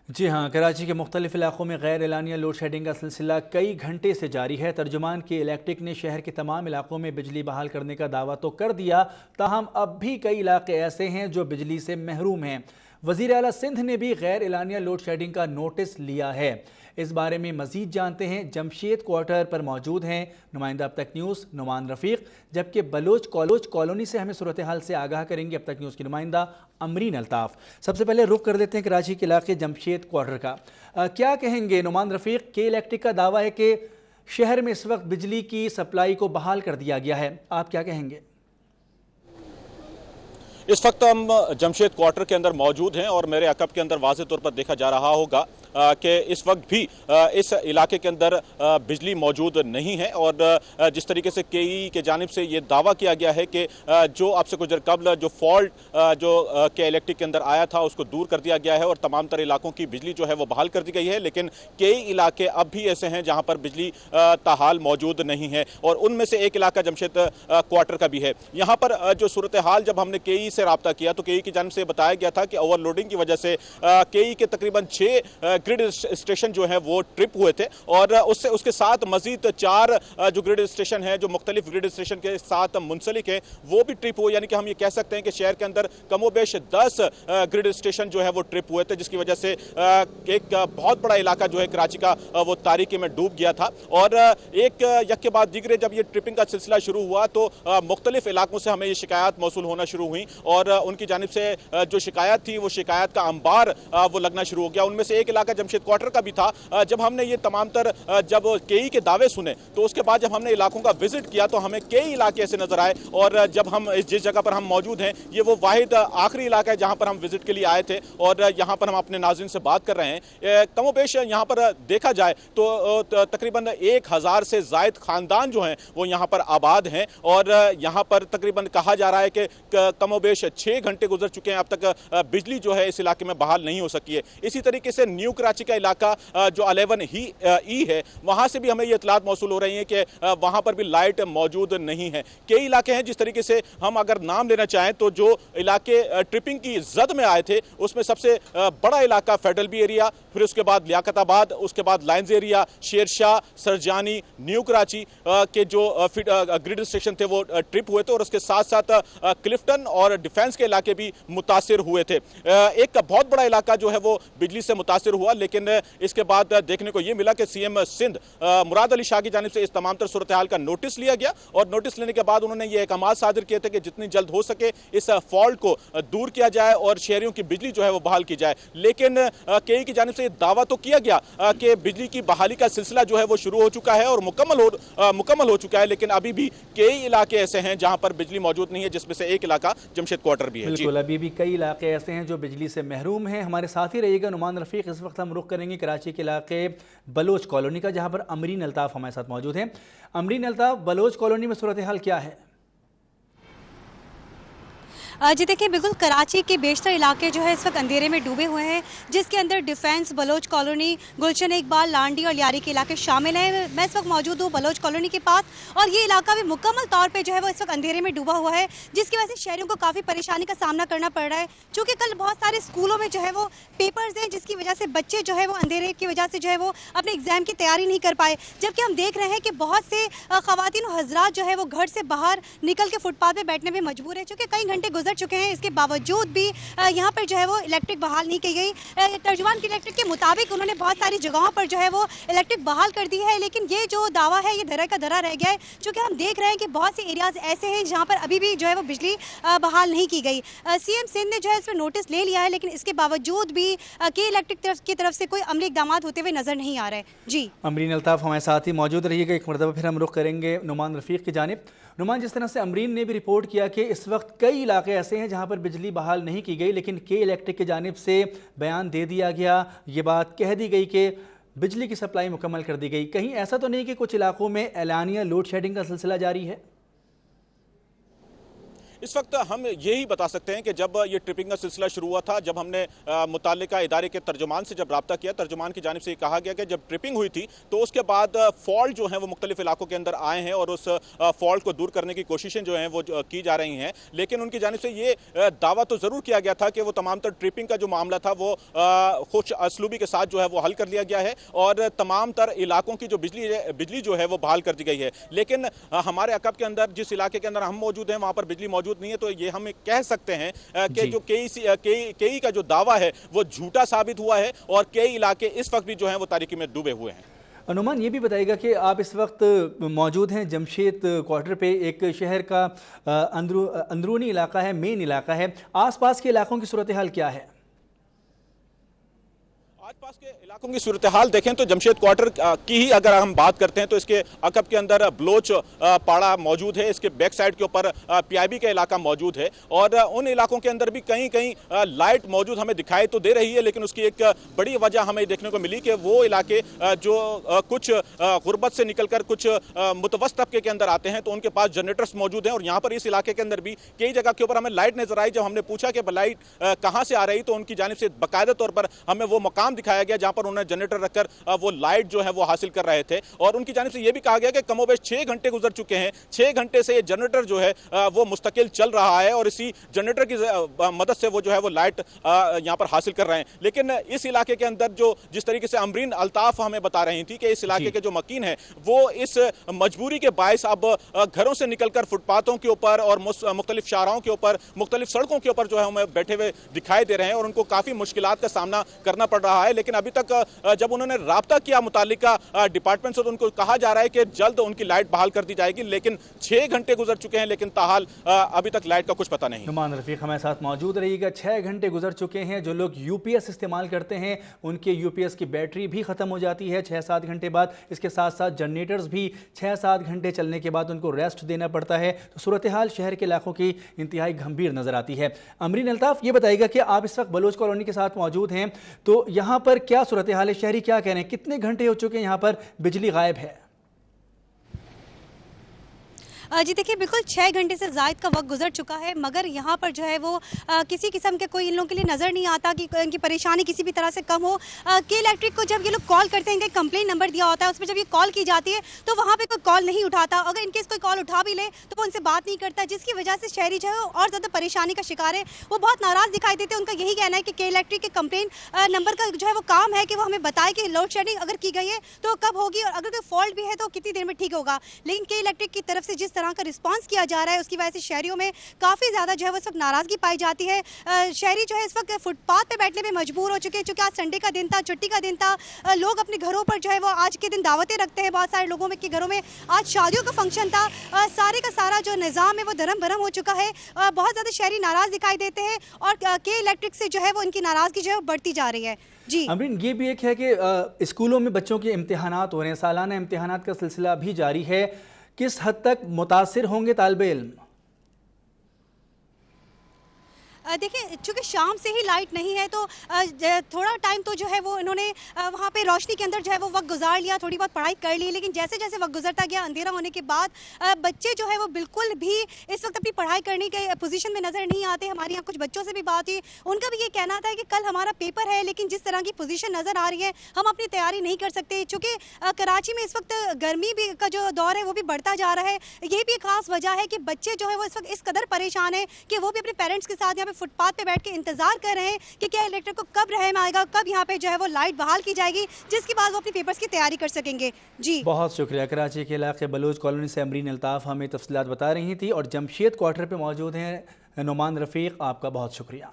जी हाँ, कराची के मुख्तलिफ इलाकों में गैर एलानिया लोड शेडिंग का सिलसिला कई घंटे से जारी है। तर्जुमान की इलेक्ट्रिक ने शहर के तमाम इलाकों में बिजली बहाल करने का दावा तो कर दिया, ताहम अब भी कई इलाके ऐसे हैं जो बिजली से महरूम हैं। वज़ीर आला सिंध ने भी गैर एलानिया लोड शेडिंग का नोटिस लिया है। इस बारे में मजीद जानते हैं, जमशेद क्वार्टर पर मौजूद हैं नुमाइंदा अब तक न्यूज़ नुमान रफ़ीक, जबकि बलोच कॉलोनी से हमें सूरत हाल से आगाह करेंगे अब तक न्यूज़ की नुमाइंदा अमरीन अल्ताफ़। सबसे पहले रुख कर देते हैं कराची के इलाके जमशेद क्वार्टर का। क्या कहेंगे नुमान रफ़ीक? के इलेक्ट्रिक का दावा है कि शहर में इस वक्त बिजली की सप्लाई को बहाल कर दिया गया है, आप क्या कहेंगे? इस वक्त हम जमशेद क्वार्टर के अंदर मौजूद हैं और मेरे अकब के अंदर वाज़ेह तौर पर देखा जा रहा होगा कि इस वक्त भी इस इलाके के अंदर बिजली मौजूद नहीं है। और जिस तरीके से केई के जानिब से ये दावा किया गया है कि जो आपसे कुछ देर कबल जो फॉल्ट जो के इलेक्ट्रिक के अंदर आया था उसको दूर कर दिया गया है और तमाम तर इलाकों की बिजली जो है वो बहाल कर दी गई है, लेकिन कई इलाके अब भी ऐसे हैं जहाँ पर बिजली ताहाल मौजूद नहीं है और उनमें से एक इलाका जमशेद क्वार्टर का भी है। यहाँ पर जो सूरत हाल जब हमने केई से रब्ता किया तो केई की जानिब से बताया गया था कि ओवरलोडिंग की वजह से केई के तकरीबन 6 ग्रिड स्टेशन जो है वो ट्रिप हुए थे और उसके साथ मजीद 4 जो ग्रिड स्टेशन है जो मुख्तलिफ ग्रिड स्टेशन के साथ मुंसलिक है वो भी ट्रिप हुए। यानी कि हम ये कह सकते हैं कि शहर के अंदर कमोबेश 10 ग्रिड स्टेशन जो है वो ट्रिप हुए थे, जिसकी वजह से एक बहुत बड़ा इलाका जो है कराची का वो तारीकी में डूब गया था। और एक यक के बाद दीगरे जब ये ट्रिपिंग का सिलसिला शुरू हुआ तो मुख्तलिफ इलाकों से हमें ये शिकायत मौसूल होना शुरू हुई और उनकी जानिब से जो शिकायत थी वो शिकायत का अंबार वो लगना शुरू हो गया। उनमें से एक इलाका जमशेद क्वार्टर का भी था। जब हमने ये तमाम तर जब कई के दावे सुने तो उसके बाद जब हमने इलाकों का विजिट किया तो हमें कई इलाके ऐसे नजर आए और जब हम जिस जगह पर हम मौजूद हैं ये वो वाहिद आखिरी इलाका है जहां पर हम विजिट के लिए आए थे और यहां पर हम अपने नाज़रीन से बात कर रहे हैं। कमोबेश यहां पर देखा जाए तो तकरीबन 1000 से जायद खानदान जो हैं वो यहां पर आबाद हैं और यहां पर तकरीबन कहा जा रहा है कि कमोबेश 6 घंटे गुजर चुके हैं, अब तक बिजली जो है इस इलाके में बहाल नहीं हो सकी है। इसी तरीके से न्यू कराची का इलाका जो 11 ई है वहां से भी हमें ये इतलात मौसूल हो रही है कि वहां पर भी लाइट मौजूद नहीं है। कई इलाके हैं जिस तरीके से हम अगर नाम लेना चाहें तो जो इलाके ट्रिपिंग की जद में आए थे उसमें सबसे बड़ा इलाका फेडरल बी एरिया, फिर उसके बाद लियाकताबाद, उसके बाद lines area, Shershah, Surjani, new Karachi के जो ग्रिड स्टेशन थे वो ट्रिप हुए थे और उसके साथ साथ क्लिफ्टन और डिफेंस के इलाके भी मुतासिर हुए थे। एक बहुत बड़ा इलाका जो है वो बिजली से मुतासिर हुआ, लेकिन इसके बाद देखने को यह मिला कि सीएम सिंध मुराद अली शाह की जानिब से इस तमाम तर सूरत हाल का नोटिस लिया गया और नोटिस लेने के बाद उन्होंने ये अहकाम सादिर किए थे कि जितनी जल्द हो सके इस फॉल्ट को दूर किया जाए और शहरियों की बिजली जो है वो बहाल की जाए। लेकिन कई की जानिब से दावा तो किया गया कि बिजली की बहाली का सिलसिला जो है वो शुरू हो चुका है और मुकम्मल हो चुका है, लेकिन अभी भी कई इलाके ऐसे हैं जहां पर बिजली मौजूद नहीं है, जिसमें से एक इलाका जमशेद क्वार्टर भी है। बिल्कुल, अभी भी कई इलाके ऐसे हैं जो बिजली से महरूम हैं। हमारे साथ ही रहिएगा नुमान रफ़ीक। इस वक्त हम रुख करेंगे कराची के इलाके बलोच कॉलोनी का, जहां पर अमरीन अल्ताफ़ हमारे साथ मौजूद हैं। अमरीन अल्ताफ़, बलोच कॉलोनी में सूरत हाल क्या है? जी देखिए, बिल्कुल कराची के बेशतर इलाके जो है इस वक्त अंधेरे में डूबे हुए हैं, जिसके अंदर डिफेंस, बलोच कॉलोनी, गुलशन इकबाल, लांडी और लियारी के इलाके शामिल हैं। मैं इस वक्त मौजूद हूँ बलोच कॉलोनी के पास और ये इलाका भी मुकम्मल तौर पे जो है वो इस वक्त अंधेरे में डूबा हुआ है, जिसकी वजह से शहरियों को काफ़ी परेशानी का सामना करना पड़ रहा है। चूँकि कल बहुत सारे स्कूलों में जो है वो पेपर्स हैं, जिसकी वजह से बच्चे जो है वो अंधेरे की वजह से जो है वो अपने एग्जाम की तैयारी नहीं कर पाए। जबकि हम देख रहे हैं कि बहुत से ख़वातीन और हज़रात जो है वो घर से बाहर निकल के फुटपाथ पर बैठने में मजबूर है, चूँकि कई घंटे गुजर चुके हैं। इसके बावजूद भी यहाँ पर जो है वो इलेक्ट्रिक बहाल नहीं की गई। तर्जुमान की इलेक्ट्रिक के मुताबिक उन्होंने बहुत सारी जगहों पर जो है वो इलेक्ट्रिक बहाल कर दी है, लेकिन ये जो दावा है ये धरा का धरा रह गया है, क्योंकि हम देख रहे हैं कि बहुत से एरियाज ऐसे हैं जहाँ पर अभी भी जो है वो बिजली बहाल नहीं की गई। सीएम सिंध ने जो है इस पर नोटिस ले लिया है, लेकिन इसके बावजूद भी के इलेक्ट्रिक की तरफ से कोई अमली इकदाम होते हुए नजर नहीं आ रहे। जी अमरीन अल्ताफ़ हमारे साथ ही मौजूद रहिएगा। एक मरतबा फिर हम रुख करेंगे नुमान रफ़ीक की जानिब। नुमान, जिस तरह से अमरीन ने भी रिपोर्ट किया कि इस वक्त कई इलाके ऐसे हैं जहां पर बिजली बहाल नहीं की गई, लेकिन के इलेक्ट्रिक की जानिब से बयान दे दिया गया, ये बात कह दी गई कि बिजली की सप्लाई मुकम्मल कर दी गई। कहीं ऐसा तो नहीं कि कुछ इलाकों में एलानिया लोड शेडिंग का सिलसिला जारी है? इस वक्त हम यही बता सकते हैं कि जब ये ट्रिपिंग का सिलसिला शुरू हुआ था, जब हमने मुताल्लिका इदारे के तर्जुमान से जब रब्ता किया, तर्जुमान की जानिब से कहा गया कि जब ट्रिपिंग हुई थी तो उसके बाद फॉल्ट जो है वो मुख्तलिफ इलाकों के अंदर आए हैं और उस फॉल्ट को दूर करने की कोशिशें जो हैं वो की जा रही हैं। लेकिन उनकी जानिब से ये दावा तो ज़रूर किया गया था कि वो तमाम तर ट्रिपिंग का जो मामला था वो खुश असलूबी के साथ जो है वो हल कर लिया गया है और तमाम तर इलाकों की जो बिजली जो है वो बहाल कर दी गई है। लेकिन हमारे अकब के अंदर जिस इलाके के अंदर हम मौजूद हैं वहाँ पर बिजली मौजूद नहीं है, तो ये हम कह सकते हैं कि जो कई का जो दावा है वो झूठा साबित हुआ है और कई इलाके इस वक्त भी जो है वो तारीकी में डूबे हुए हैं। अनुमान ये भी बताएगा कि आप इस वक्त मौजूद हैं जमशेद क्वार्टर पे, एक शहर का अंदरूनी इलाका है, मेन इलाका है। आसपास के इलाकों की सूरत हाल क्या है? आसपास के इलाकों की सूरत हाल देखें तो जमशेद क्वार्टर की ही अगर हम बात करते हैं तो इसके अकब के अंदर बलोच पाड़ा मौजूद है, इसके बैक साइड के ऊपर पीआईबी का इलाका मौजूद है और उन इलाकों के अंदर भी कहीं कहीं लाइट मौजूद हमें दिखाई तो दे रही है, लेकिन उसकी एक बड़ी वजह हमें देखने को मिली कि वो इलाके जो कुछ गुर्बत से निकलकर कुछ मुतवस्त तबके के अंदर आते हैं तो उनके पास जनरेटर्स मौजूद हैं और यहाँ पर इस इलाके के अंदर भी कई जगह के ऊपर हमें लाइट नजर आई। जब हमने पूछा कि लाइट कहाँ से आ रही तो उनकी जानिब से बाकायदा तौर पर हमें वो मकाम दिखाया गया जहां पर उन्होंने जनरेटर रखकर वो लाइट जो है वो हासिल कर रहे थे और उनकी जानिब से यह भी कहा गया कि कमोबेश 6 घंटे गुजर चुके हैं, 6 घंटे से ये जनरेटर जो है वो मुस्तकिल चल रहा है और इसी जनरेटर की मदद से वो जो है वो लाइट यहां पर हासिल कर रहे हैं। लेकिन इस इलाके के अंदर जो जिस तरीके से अमरीन अल्ताफ हमें बता रही थी कि इस इलाके के जो मकीन है वो इस मजबूरी के बायस अब घरों से निकलकर फुटपाथों के ऊपर और मुख्तलिफ शाहराहों के ऊपर, मुख्तलिफ सड़कों के ऊपर जो है हमें बैठे हुए दिखाई दे रहे हैं और उनको काफी मुश्किलात का सामना करना पड़ रहा है। लेकिन अभी तक जब उन्होंने राब्ता किया मुताल्लिका डिपार्टमेंट से तो उनको कहा जा रहा है कि जल्द उनकी लाइट बहाल कर दी जाएगी, लेकिन 6 घंटे गुजर चुके हैं लेकिन ताहाल अभी तक लाइट का कुछ पता नहीं। नुमान रफीक हमारे साथ मौजूद रहिएगा। 6 घंटे गुजर चुके हैं। जो लोग यूपीएस इस्तेमाल करते हैं उनके यूपीएस की बैटरी भी खत्म हो जाती है 6-7 घंटे बाद। इसके साथ साथ जनरेटर्स भी 6-7 घंटे चलने के बाद उनको रेस्ट देना पड़ता है। तो सूरत हाल शहर के इलाकों की इंतहाई गंभीर नजर आती है। अमरीन अल्ताफ ये बताइएगा कि आप इस वक्त बलोच कॉलोनी के साथ मौजूद हैं, तो यहाँ पर क्या सूरत हाल है, शहरी क्या कह रहे हैं, कितने घंटे हो चुके हैं यहाँ पर बिजली गायब है? जी देखिए, बिल्कुल 6 घंटे से ज़ायद का वक्त गुजर चुका है, मगर यहाँ पर जो है वो किसी किस्म के कोई इन लोगों के लिए नज़र नहीं आता कि इनकी परेशानी किसी भी तरह से कम हो। के इलेक्ट्रिक को जब ये लोग कॉल करते हैं, इनका कंप्लेंट नंबर दिया होता है, उसमें जब ये कॉल की जाती है तो वहाँ पे कोई कॉल नहीं उठाता। अगर इनकेस कोई कॉल उठा भी ले तो वो उनसे बात नहीं करता, जिसकी वजह से शहरी जो है और ज़्यादा परेशानी का शिकार है। वो बहुत नाराज़ दिखाई देते हैं। उनका यही कहना है कि के इलेक्ट्रिक के कंप्लेंट नंबर का जो है वो काम है कि वो हमें बताए कि लोड शेडिंग अगर की गई है तो कब होगी और अगर कोई फॉल्ट भी है तो कितनी देर में ठीक होगा। लेकिन के इलेक्ट्रिक की तरफ से जिस तरह का रिस्पॉन्स किया जा रहा है उसकी वजह से शहरियों में काफ़ी ज़्यादा जो है वो सब नाराज़गी पाई जाती है। शहरी जो है इस वक्त फुटपाथ पे बैठने में मजबूर हो चुके हैं, क्योंकि आज संडे का दिन था, छुट्टी का दिन था। लोग अपने घरों पर जो है वो आज के दिन दावतें रखते हैं। बहुत सारे लोगों में के घरों में आज शादियों का फंक्शन था। सारे का सारा जो निज़ाम है वो धर्म भरम हो चुका है। बहुत ज़्यादा शहरी नाराज़ दिखाई देते हैं और के इलेक्ट्रिक से जो है वो इनकी नाराज़गी जो है बढ़ती जा रही है। जी अमरीन, ये भी एक है कि स्कूलों में बच्चों के इम्तिहानात हो रहे हैं, सालाना इम्तिहानात का सिलसिला भी जारी है। किस हद तक मुतासिर होंगे तालिबे इल्म? देखिए, चूँकि शाम से ही लाइट नहीं है तो थोड़ा टाइम तो जो है वो इन्होंने वहाँ पे रोशनी के अंदर जो है वो वक्त गुजार लिया, थोड़ी बहुत पढ़ाई कर ली। लेकिन जैसे जैसे वक्त गुजरता गया, अंधेरा होने के बाद बच्चे जो है वो बिल्कुल भी इस वक्त अपनी पढ़ाई करने के पोजीशन में नज़र नहीं आते। हमारे यहाँ कुछ बच्चों से भी बात हुई, उनका भी ये कहना था कि कल हमारा पेपर है, लेकिन जिस तरह की पोजीशन नज़र आ रही है हम अपनी तैयारी नहीं कर सकते। चूँकि कराची में इस वक्त गर्मी भी का जो दौर है वो भी बढ़ता जा रहा है। ये भी खास वजह है कि बच्चे जो है वो इस वक्त इस कदर परेशान है कि वो भी अपने पेरेंट्स के साथ यहाँ पे फुटपाथ पे बैठ के इंतजार कर रहे हैं कि क्या इलेक्ट्रिक को कब रहम आएगा, कब यहाँ पे जो है वो लाइट बहाल की जाएगी, जिसके बाद वो अपनी पेपर्स की तैयारी कर सकेंगे। जी बहुत शुक्रिया। कराची के इलाके बलोच कॉलोनी से अमरीन अल्ताफ हमें तफसीलात बता रही थी और जमशेद क्वार्टर पे मौजूद हैं नुमान रफीक, आपका बहुत शुक्रिया।